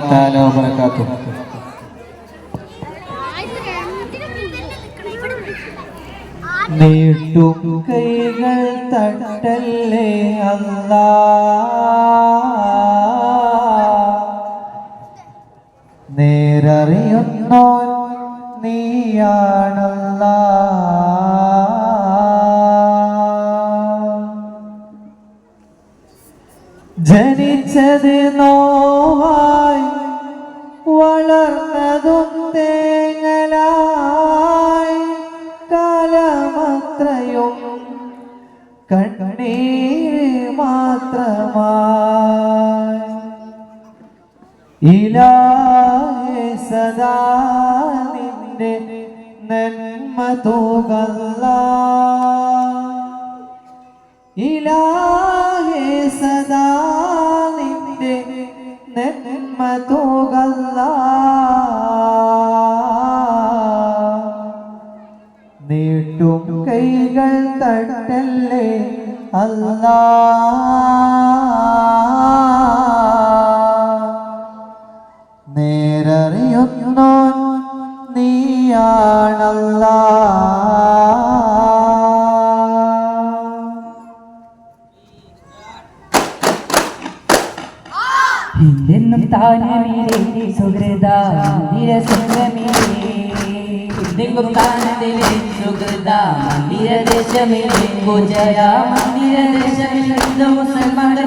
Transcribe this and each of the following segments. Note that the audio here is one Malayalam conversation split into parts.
تعالى وبركاته. നീട്ടും കൈകൾ തട്ടല്ലേ അല്ലാ, നേരറിയുന്നോ നീയാണല്ലാ. ജനിച്ചത് നോവായി വളർന്നതും തേങ്ങലായി കാലമത്രയും കണ്ണീര് മാത്രമായി. ഇലാഹേ സദാ നിന്റെ നന്മ തൂകല്ലാ, ഇലാഹേ സദാ നിന്റെ നന്മ തൂകല്ലാ. നീട്ടും കൈകൾ തട്ടല്ലേ അല്ലാ, നേരറിയുന്നോ നീയാണല്ലാ. ിന്നും താനമീരേ സുഹൃദ നിരസംഗമീരേങ്കും താനത്തിലെ സുഹൃദ മന്ദിരദേശമിലെ ഗുജര മന്ദിരദേശമിൽ ഹിന്ദു മുസൽമാൻ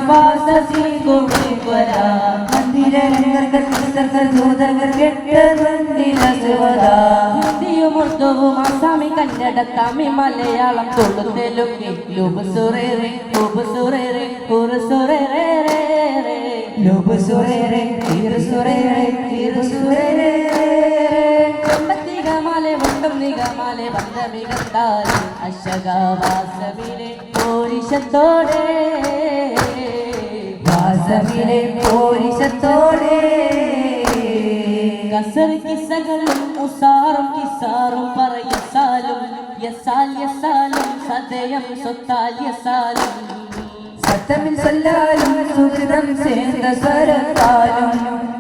ഹിന്ദിയുമുർദുവും ആസാമി കന്നഡ തമിഴ് മലയാളം തുളു തെലുങ്ക് ലുബുസുറേറെ ഉബുസുറേറെ ഉറുസുറേറെ ലുബുസുറേറെ തിരുസുറേറെ തിരുസുറേറെ നിഗമാലെ വണ്ടം നിഗമാലെ ബന്ധമികത്താലെ അശകാവാസമിലെ പോരിശത്തോടെ വാസമിലെ പോരിശത്തോടെ കസർ കിസ്സകളും ഉസാറും കിസാറും പറയസാലും യസാൽ യസാലും സദയം സ്വത്താൽ യസാലും സത്തമിൽ സല്ലാലും സുഹൃതം ചേർന്ന സ്വരത്താലും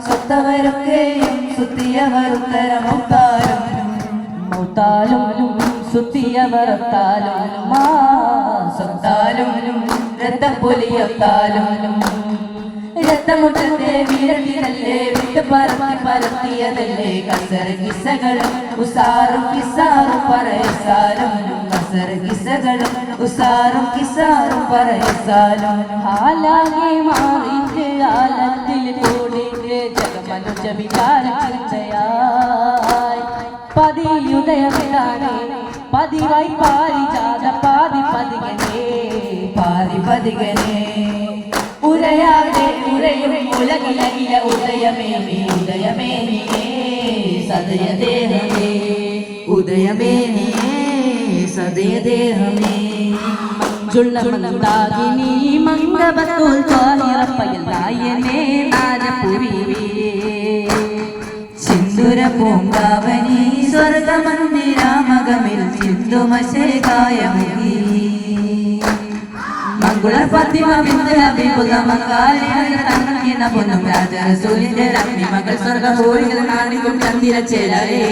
സ്വത്തവരൊക്കെയും സുത്തിയവരുത്തരമൊത്താലും മൗത്താലും സുത്തിയവരത്താലും മാ സ്വത്താലും രത്തപ്പൊലിയൊത്താലും രത്തമുട്ടത്തെ വീരത്തിനല്ലേ വിട്ട് പറത്തി പരത്തിയതല്ലേ കസർ കിസ്സകളും ഉസാറും കിസാറും പറയസാലും കസർ കിസ്സകളും ഉസാറും കിസാറും പറയസാലും ഹാലാകെ മാറിയിട്ട് ആലത്തിൽ കൂടിയിട്ട് ജഗമനുജ വിചാരം ചിന്തയായി പതിയുദയമിടാനേ പതിവായി പാരിജാത പാതി പതികനേ പാതി പതികനേ ഉരയാതെ ഉരയും ഉലകിലകില ഉദയമേ നീ ഉദയമേ നീയേ സദയദേഹമേ ഉദയമേ നീയേ സദയദേഹമേ മഞ്ജുള്ള മന്ദാകിനി മംഗബത്തുൽ ത്വാഹിറപ്പയൽ നായനേ നാരപുരിവേ സിന്ദുര പൂങ്കാവനി സ്വർഗമന്ദിരാമകമിൽ ചിന്തുമശേകായമുഖി മംഗുള ഫാത്തിമ ബിന്ദു ഹബീബുള്ള മംഗാലിയ തന്നക്കിന പൊന്നും രാജ റസൂലിന്റെ രത്നി മകൾ സ്വർഗഹോരികൾ നാടിക്കും ചന്ദിരച്ചേരേ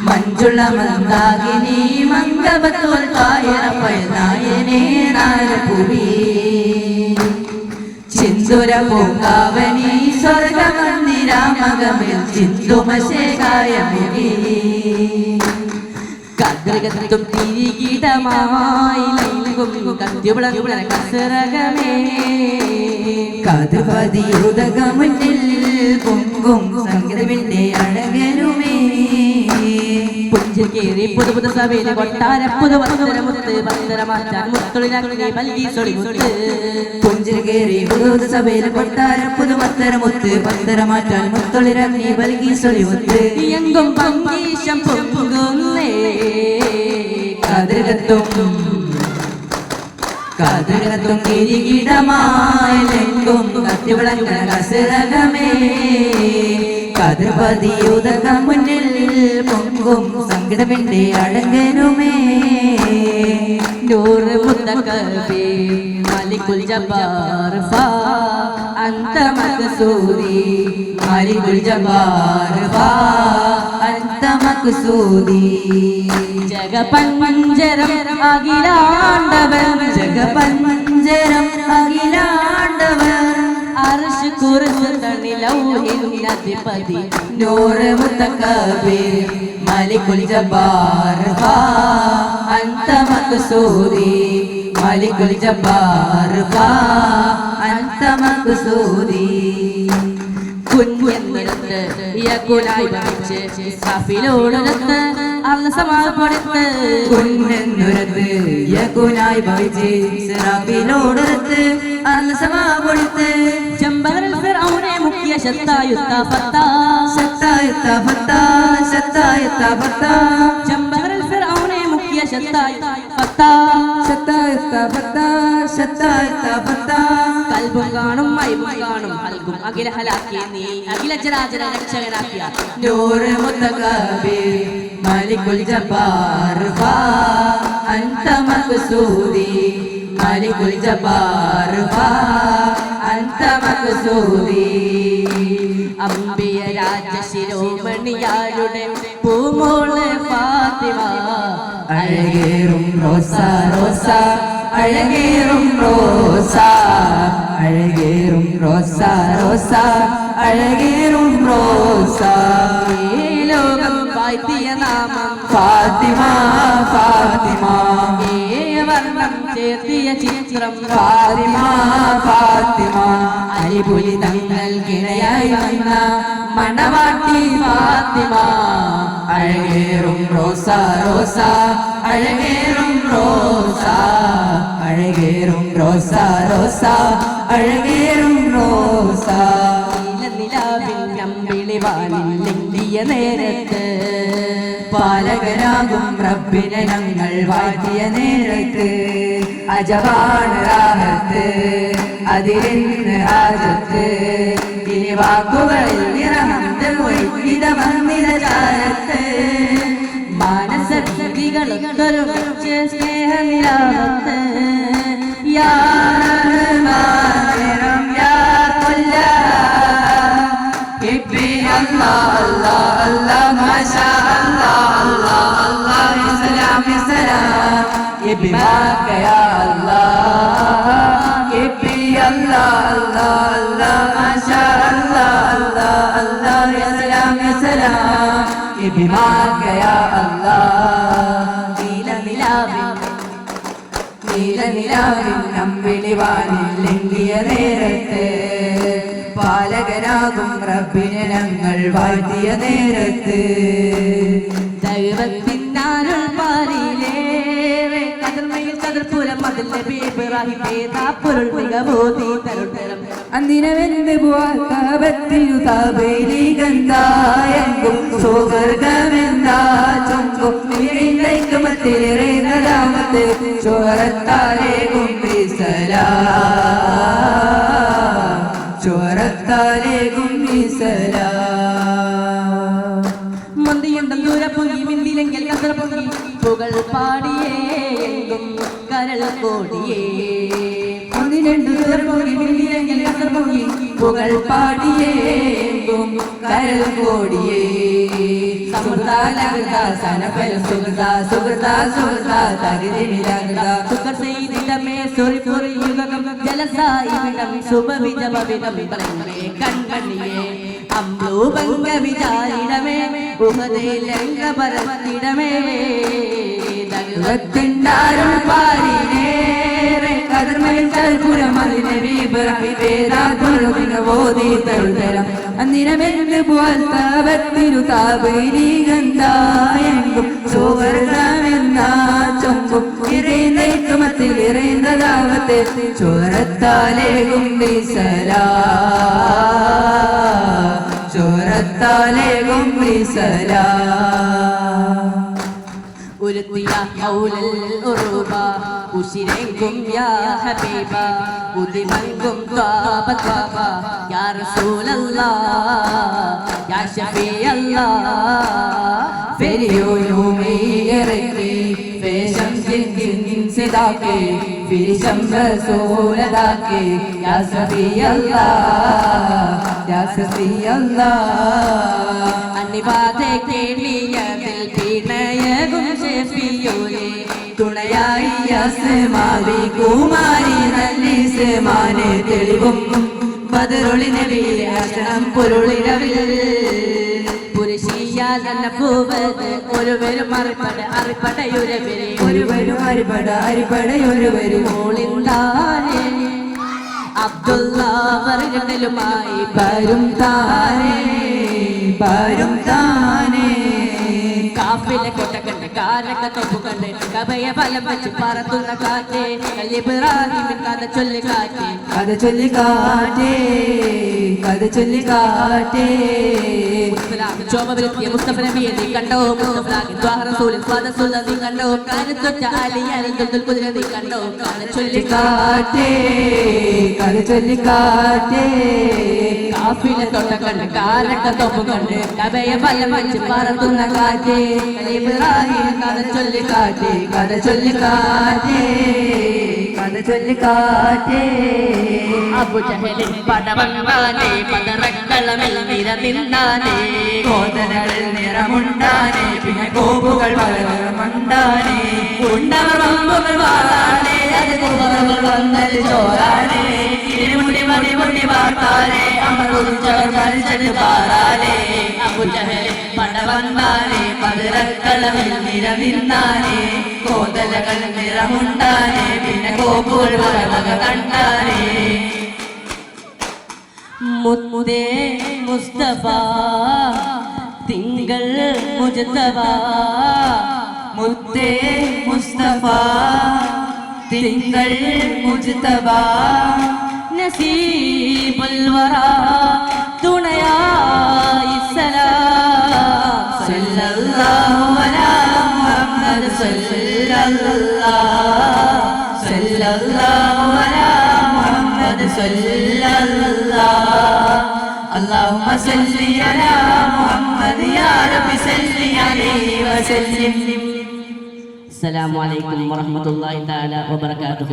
മഞ്ജുള മന്ദാകിനി മംഗബത്തുൽ ത്വാഹിറപ്പയൽ നായനേ നാരപുരി ചിന്തുര പൂങ്കാവനി സ്വർഗമന്ദിരാമകമിൽ ചിന്തുമശേകായമുഖി കദ്രകത്തും തിരികിടമായി ലൈംഗും കദ്യുളകുള കസരകമേ കദ്പതി ഉദകമുന്നിൽ പൊങ്കും സംഗീതമിന്റെ അഴകനുമേ പുഞ്ചിൽ കേറി പുതു പുതു സഭയിലെ കൊട്ടാര പുതു വസ്ത്ര മുത്ത് വസ്ത്ര മാറ്റാൻ മുത്തൊളിനാക്കി മൽകി സൊളിമുത്ത് പുഞ്ചിൽ കേറി പുതു പുതു സഭയിലെ കൊട്ടാര പുതു വസ്ത്ര മുത്ത് വസ്ത്ര മാറ്റാൻ മുത്തൊളിനാക്കി മൽകി സൊളിമുത്ത് എങ്കും പങ്കീശം പൊങ്കുന്നേ കതിരകത്തും കിരീടമായെങ്കും കത്തിവിളങ്ങ കസരകമേ കതിർപതിയുദകം മുന്നിൽ പൊങ്കും സംഗീതമിന്റെ അടങ്കനുമേ നൂറ് മുത്തകബേ മാലിക് മാലിക്കുൽ ജബ്ബാർ ഫാ അന്ത മഖ്സൂദി മാലിക്കുൽ ജബ്ബാർ ഫാ അന്ത മഖ്സൂദി ജഗപഞ്ചരം അഖിലാണ്ടവൻ ജഗപഞ്ചരം അഖിലാണ്ടവൻ അർശ് കുർസി തണിലൗഹിൻ അധിപതി നൂറ് മുതകബ്ബിർ മാലിക്കുൽ ജബ്ബാർ ഫാ അന്ത മഖ്സൂദി മാലിക്കുൽ ജബ്ബാർ ഫാ അന്ത മഖ്സൂദി കുഞ്ഞെന്നിടത്ത് യകുലായി ഭവിച്ച് ഇസ്രാഫീലോടൊത്ത് അള്ള സമാപടുത്ത് കുഞ്ഞെന്നിടത്ത് യകുലായി ഭവിച്ച് ഇസ്രാഫീലോടൊത്ത് അള്ള സമാപടുത്ത് ജംബറിൽ ഫിർഔനെ മുഖ്യ ശത്തായുത്ത ഫത്താ ശത്തായുത്ത ഫത്താ ശത്തായുത്ത ഫത്താ ജംബറിൽ ഫിർഔനെ മുഖ്യ ശത്തായുത്ത ഫത്താ ശത്തായുത്ത ഫത്താ ശത്തായുത്ത ഫത്താ കൽബും കാണും മൈബും കാണും ഹൽകും അഖില ഹലാക്കിയ നീ അഖില ചരാചര രക്ഷകനാക്കിയ നൂറ് മുതകബ്ബിർ മാലിക്കുൽ ജബ്ബാർ ഫാ അന്ത മഖ്സൂദി മാലിക്കുൽ ജബ്ബാർ ഫാ അന്ത മഖ്സൂദി അംബിയ രാജശിരോമണിയാരുടെ പൂമോള് ഫാത്തിമ അഴകേറും റോസ റോസ അഴകേറും റോസ അഴകേറും റോസ റോസ അഴകേറും റോസ ഈ ലോകം വാഴ്ത്തിയ നാമം ഫാത്തിമ ഫാത്തിമ ഏ വർണ്ണം ചേർത്തിയ ചിത്രം ഫാത്തിമ ഫാത്തിമ അലിപുലി തങ്ങൾക്കിണയായി വന്ന മണവാട്ടി ഫാത്തിമ അഴകേറും റോസ റോസ അഴകേറും റോസ അഴകേറും റോസ റോസ അഴകേറും റോസ നിലാവിൽ നമ്പിളി വാനില്ലെങ്കിയ നേരത്ത് പാലകനാകും റബ്ബിനെ ഞങ്ങൾ വാഴ്ത്തിയ നേരത്ത് അജവാണ് റാഹത്ത് അതിലിന്ന് ആജത്ത് ഇനി വാക്കുകളിൽ നിറഹത്ത് വൈദ്യുത വന്നിത ചാരത്ത് മാനസക്തികളൊത്തൊരുമിച്ച് സ്നേഹനിലാവത്ത് യാ റഹ്മാൻ യാ ഖുല്ലാ ഇബ്ബി അല്ലാഹ് അല്ലാഹ് അല്ലാഹ് മാഷാ അല്ലാഹ് അല്ലാഹ് അല്ലാഹ് യാ സലാം യാ സലാം ഇബ്ബി മാക യാ അല്ലാഹ് ഇബ്ബി അല്ലാഹ് അല്ലാഹ് അല്ലാഹ് മാഷാ അല്ലാഹ് അല്ലാഹ് അല്ലാഹ് യാ സലാം യാ സലാം ഇബ്ബി മാക യാ അല്ലാഹ് നീലനിലാവിൻ നമ്പിളി വാനില്ലെങ്കിയ നേരത്ത് പാലകനാകും റബ്ബിനെ ഞങ്ങൾ വാഴ്ത്തിയ നേരത്ത് ദൈവത്തിനാരുൾ പാരിലേറെ കതിർമയിൽ കതിർപ്പുരം അതിൽ നബി ഇബ്രാഹിമേ താപ്പൊരുൾ മികവോതി തരുതരം അന്തിനവെന്ന് കാപത്തിനു താപേലി ഗന്ധായെങ്കും സുവർഗമെന്താ ചൊങ്കും നിഴൈക്കുമത്തിലേറെ നലാമത്ത് ചോരത്താലേകും ചോരത്താലേകും മന്തിയുണ്ടം ദൂര പൊങ്ങി മിന്തിലെങ്കിൽ കസറ പൊങ്ങി പുകൾ പാടിയേ എങ്കും കരൾ കോടിയേ മന്തിരണ്ടു ദൂര പൊങ്ങി മിന്തിലെങ്കിൽ കസറ പൊങ്ങി പുകൾ പാടിയേ എങ്കും കരൾ കോടിയേ സമൃദ്ധ ലഗത സനഫൽ സുഗത സുഗത സുഗത തരിതിമിലഗത സുഖർ ചെയ്തിടമേ സൊറിപൊറി യുഗം ജലസായിവിടം ശുഭവിജപവിധം പറമേ കൺകണിയേ അംബ്ലൂഭംഗ വിചാരിടമേ ഉഹദയിലംഗ പരത്തിടമേ ദൈവത്തിണ്ടാരും പാരിനേറെ കതിർമയിൽ കൽപുരം അതിനെ വിഭ്രമിവേദാത്മകോതി തരുതരം അന്നിരമെന്ന് പോൽ താപത്തിരു താപൈലി ഗന്ധായെങ്കും സുവർഗമെന്നാ ചൊങ്കും ഇറൈന്നൈക്കുമത്തിൽ ഇറൈന്നതാവത്തെ ചോരത്താലേകും വിസലാ ചോരത്താലേകും വിസലാ ഉരുത്തിയ ഔലൽ ഉറുബ ഉശിരെങ്കും യാ ഹബീബ ഉദിമങ്കും ത്വാബ ത്വാബ യാ റസൂലല്ലാഹ് യാ ശഫീഅല്ലാഹ് ഫെരിയോയുമീയറക്കി ഫേശം ജിൻ സിദാക്കെ ഫിരിശം റസൂലദാക്കെ യാ സഫിയല്ലാഹ് യാ സഫിയല്ലാഹ് അന്നിവാദെ കേളിയതിൽ പിണയകും ഷെഫിയോലെ തുണയായി യസ്മാവി കുമാരി നല്ലിസ്മാനെ തെളിവും ബദറുളി നബിയെ അശനം പൊരുളിരവിൽ പുരുഷിയാൽ എന്ന പൂവത് ഒരുവരും അറിപ്പടയൊരുവരെ ഒരുവരും അറിപ്പടയൊരുവരും ഓളിന്താനെ അബ്ദുള്ള വർഗത്തിലുമായി പരും താനെ കാഫിലെ കൊട്ടക്കണ്ട് കാരക്ക തൊപ്പു കണ്ട് കബയ ഫലം വെച്ച് പറത്തുന്ന കാറ്റേ ഇബ്രാഹിമിൻ കഥ ചൊല്ലിക്കാറ്റേ ചോമവിലെത്തിയ മുസ്തഫ നബിയെ നീ കണ്ടോ മുസ്തഫാഗി ത്വാഹ റസൂലിൻ ഫദസുല്ല നീ കണ്ടോ കാനത്തൊറ്റ അലിയാൻ ദുൽദുൽ കുതിര നീ കണ്ടോ കഥ ചൊല്ലിക്കാറ്റേ കാഫിലെ തൊട്ടക്കണ്ട് കാരക്ക തൊപ്പു കണ്ട് കബയ ഫലം വെച്ച് പറത്തുന്ന കാറ്റേ ഇബ്രാഹിം കഥ ചൊല്ലിക്കാറ്റേ അബുജഹലിൻ പടവണ്ടാനേ പതറക്കളമിൽ നിരനിന്നാനേ കോതനകളിൽ നിറമുണ്ടാനേ പിന്നെ കോപ്പുകൾ വളരമുണ്ടാനേ ഉണ്ടവർ വമ്പുകൾ വാഴാനേ അത് കുറുകൾ വന്നൽ ചോറാനേ മുടി വാർത്താനേ അമർ ഉച്ചവർ മരിച്ചത് പാറാനേ അബുജഹലിൻ പടവണ്ടാനേ പതറക്കളമിൽ നിരനിന്നാനേ കോതലകൾ നിറമുണ്ടാനേ പിന്നെ കോപ്പുകൾ വളവക കണ്ടാനേ മുത്തേ മുസ്തഫ തിങ്കൾ മുജ്തബ മുത്തേ മുസ്തഫ തിങ്കൾ മുജ്തബ നസീബുൽ വറ തുണയായി സലാം സല്ലല്ലാഹു അലാ മുഹമ്മദ് സല്ലല്ലാഹു അലാ മുഹമ്മദ് സല്ലല്ലാഹു اللهم صل على محمد يا رب صل عليه وسلم. السلام عليكم ورحمة الله تعالى وبركاته.